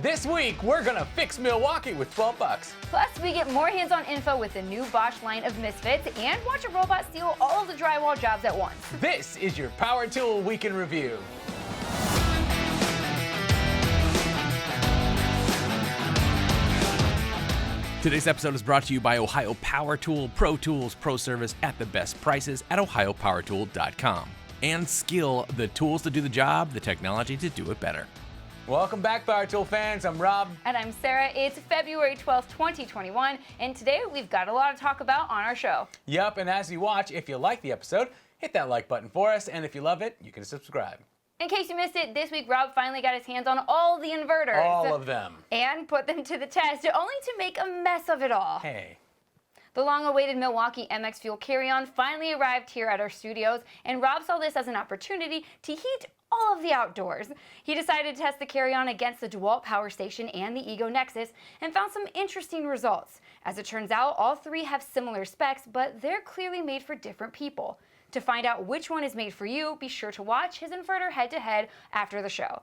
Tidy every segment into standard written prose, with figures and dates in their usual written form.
This week, we're gonna fix Milwaukee with 12 bucks. Plus, we get more hands-on info with the new Bosch line of misfits and watch a robot steal all of the drywall jobs at once. This is your Power Tool Week in Review. Today's episode is brought to you by Ohio Power Tool, Pro Tools, Pro Service at the best prices at ohiopowertool.com. And Skill, the tools to do the job, the technology to do it better. Welcome back, Power Tool fans. I'm Rob. And I'm Sarah. It's February 12th, 2021, and today we've got a lot to talk about on our show. Yup, and as you watch, if you like the episode, hit that like button for us, and if you love it, you can subscribe. In case you missed it, this week Rob finally got his hands on all the inverters. All of them. And put them to the test, only to make a mess of it all. Hey. The long-awaited Milwaukee MX Fuel carry-on finally arrived here at our studios, and Rob saw this as an opportunity to heat all of the outdoors. He decided to test the carry-on against the DeWalt Power Station and the Ego Nexus and found some interesting results. As it turns out, all three have similar specs, but they're clearly made for different people. To find out which one is made for you, be sure to watch his inverter head-to-head after the show.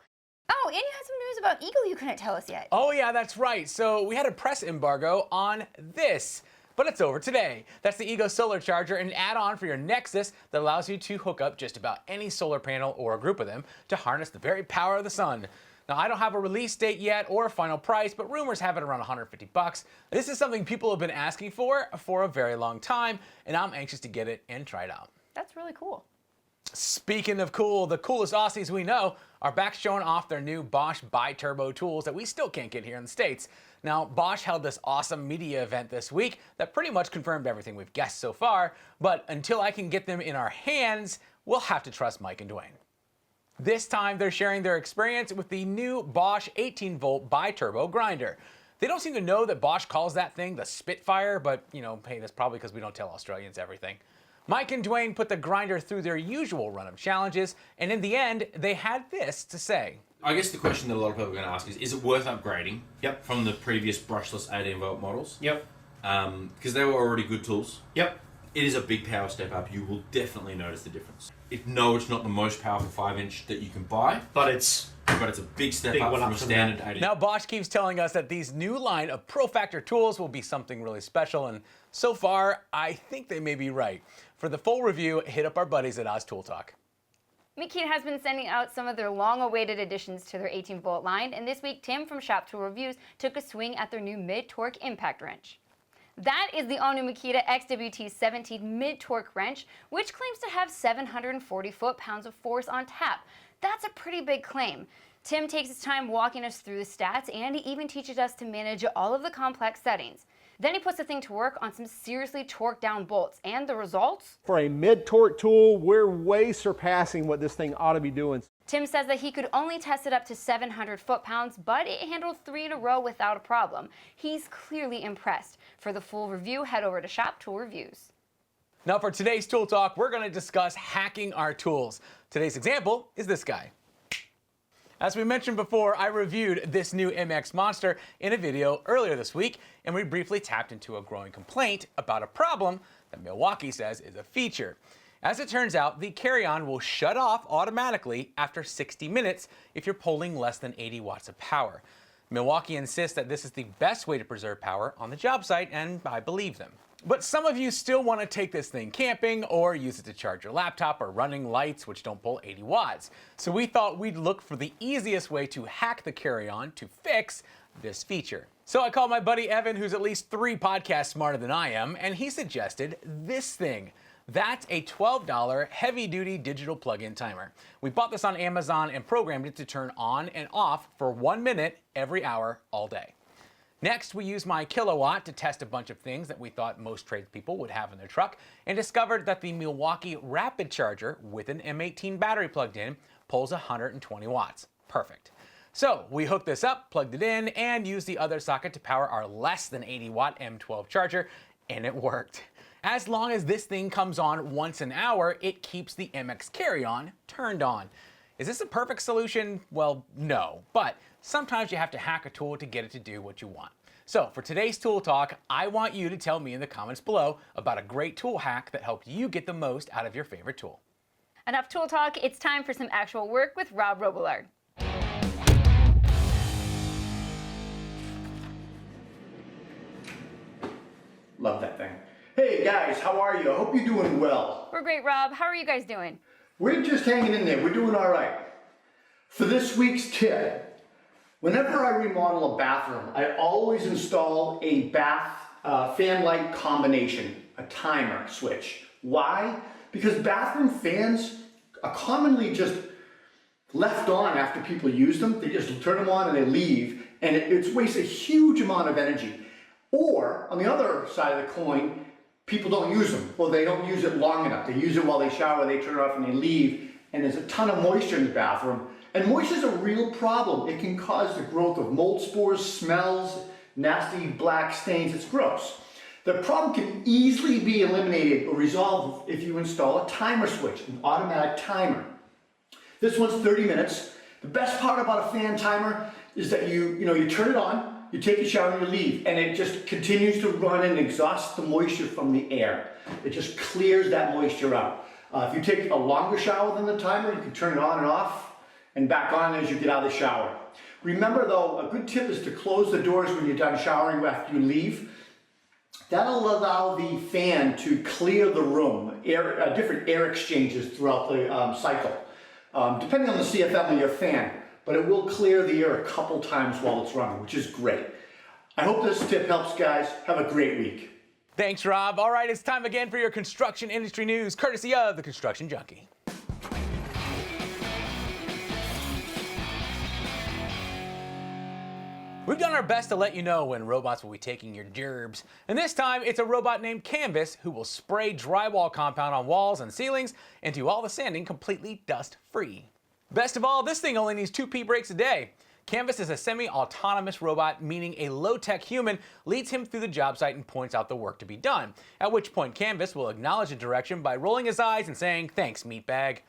Oh, and you had some news about Ego you couldn't tell us yet. Oh yeah, that's right. So we had a press embargo on this. But it's over today. That's the Ego Solar Charger, an add-on for your Nexus that allows you to hook up just about any solar panel or a group of them to harness the very power of the sun. Now, I don't have a release date yet or a final price, but rumors have it around 150 bucks. This is something people have been asking for a very long time, and I'm anxious to get it and try it out. That's really cool. Speaking of cool, the coolest Aussies we know are back showing off their new Bosch bi-turbo tools that we still can't get here in the States. Now, Bosch held this awesome media event this week that pretty much confirmed everything we've guessed so far, but until I can get them in our hands, we'll have to trust Mike and Dwayne. This time, they're sharing their experience with the new Bosch 18-volt bi-turbo grinder. They don't seem to know that Bosch calls that thing the Spitfire, but, you know, hey, that's probably because we don't tell Australians everything. Mike and Dwayne put the grinder through their usual run of challenges, and in the end, they had this to say. I guess the question that a lot of people are going to ask is it worth upgrading from the previous brushless 18-volt models? Yep. Because they were already good tools. Yep. It is a big power step up. You will definitely notice the difference. No, it's not the most powerful 5-inch that you can buy. But it's a big step up from a standard 18. Now, Bosch keeps telling us that these new line of Pro Factor tools will be something really special, and so far, I think they may be right. For the full review, hit up our buddies at Oz Tool Talk. Makita has been sending out some of their long-awaited additions to their 18-volt line, and this week, Tim from Shop Tool Reviews took a swing at their new mid-torque impact wrench. That is the all-new Makita XWT-17 mid-torque wrench, which claims to have 740 foot-pounds of force on tap. That's a pretty big claim. Tim takes his time walking us through the stats, and he even teaches us to manage all of the complex settings. Then he puts the thing to work on some seriously torqued down bolts, and the results? For a mid-torque tool, we're way surpassing what this thing ought to be doing. Tim says that he could only test it up to 700 foot-pounds, but it handled 3 in a row without a problem. He's clearly impressed. For the full review, head over to Shop Tool Reviews. Now for today's Tool Talk, we're going to discuss hacking our tools. Today's example is this guy. As we mentioned before, I reviewed this new MX Monster in a video earlier this week, and we briefly tapped into a growing complaint about a problem that Milwaukee says is a feature. As it turns out, the carry-on will shut off automatically after 60 minutes if you're pulling less than 80 watts of power. Milwaukee insists that this is the best way to preserve power on the job site, and I believe them. But some of you still want to take this thing camping or use it to charge your laptop or running lights which don't pull 80 watts. So we thought we'd look for the easiest way to hack the carry-on to fix this feature. So I called my buddy Evan, who's at least 3 podcasts smarter than I am, and he suggested this thing. That's a $12 heavy-duty digital plug-in timer. We bought this on Amazon and programmed it to turn on and off for 1 minute every hour all day. Next, we used my kilowatt to test a bunch of things that we thought most tradespeople would have in their truck, and discovered that the Milwaukee Rapid Charger with an M18 battery plugged in pulls 120 watts. Perfect. So we hooked this up, plugged it in, and used the other socket to power our less than 80 watt M12 charger, and it worked. As long as this thing comes on once an hour, it keeps the MX carry-on turned on. Is this a perfect solution? Well, no, but sometimes you have to hack a tool to get it to do what you want. So for today's Tool Talk, I want you to tell me in the comments below about a great tool hack that helped you get the most out of your favorite tool. Enough Tool Talk, it's time for some actual work with Rob Robillard. Love that thing. Hey guys, how are you? I hope you're doing well. We're great, Rob. How are you guys doing? We're just hanging in there. We're doing all right. For this week's tip, whenever I remodel a bathroom, I always install a bath fan light combination, a timer switch. Why? Because bathroom fans are commonly just left on after people use them. They just turn them on and they leave, and it wastes a huge amount of energy. Or, on the other side of the coin, people don't use them, or they don't use it long enough. They use it while they shower, they turn it off and they leave, and there's a ton of moisture in the bathroom. And moisture is a real problem. It can cause the growth of mold spores, smells, nasty black stains. It's gross. The problem can easily be eliminated or resolved if you install a timer switch, an automatic timer. This one's 30 minutes. The best part about a fan timer is that you turn it on, you take a shower and you leave, and it just continues to run and exhaust the moisture from the air. It just clears that moisture out. If you take a longer shower than the timer, you can turn it on and off and back on as you get out of the shower. Remember though, a good tip is to close the doors when you're done showering after you leave. That'll allow the fan to clear the room, different air exchanges throughout the cycle, depending on the CFM of your fan, but it will clear the air a couple times while it's running, which is great. I hope this tip helps, guys. Have a great week. Thanks, Rob. All right, it's time again for your construction industry news, courtesy of the Construction Junkie. We've done our best to let you know when robots will be taking your gerbs. And this time, it's a robot named Canvas who will spray drywall compound on walls and ceilings and do all the sanding completely dust-free. Best of all, this thing only needs 2 pee breaks a day. Canvas is a semi-autonomous robot, meaning a low-tech human leads him through the job site and points out the work to be done, at which point Canvas will acknowledge the direction by rolling his eyes and saying, "Thanks, meatbag."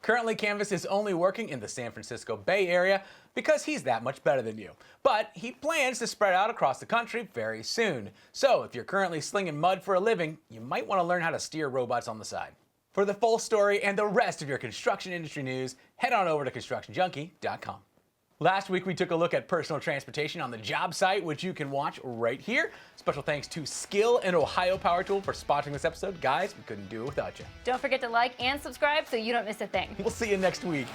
Currently, Canvas is only working in the San Francisco Bay Area because he's that much better than you. But he plans to spread out across the country very soon. So if you're currently slinging mud for a living, you might want to learn how to steer robots on the side. For the full story and the rest of your construction industry news, head on over to ConstructionJunkie.com. Last week, we took a look at personal transportation on the job site, which you can watch right here. Special thanks to Skill and Ohio Power Tool for sponsoring this episode. Guys, we couldn't do it without you. Don't forget to like and subscribe so you don't miss a thing. We'll see you next week.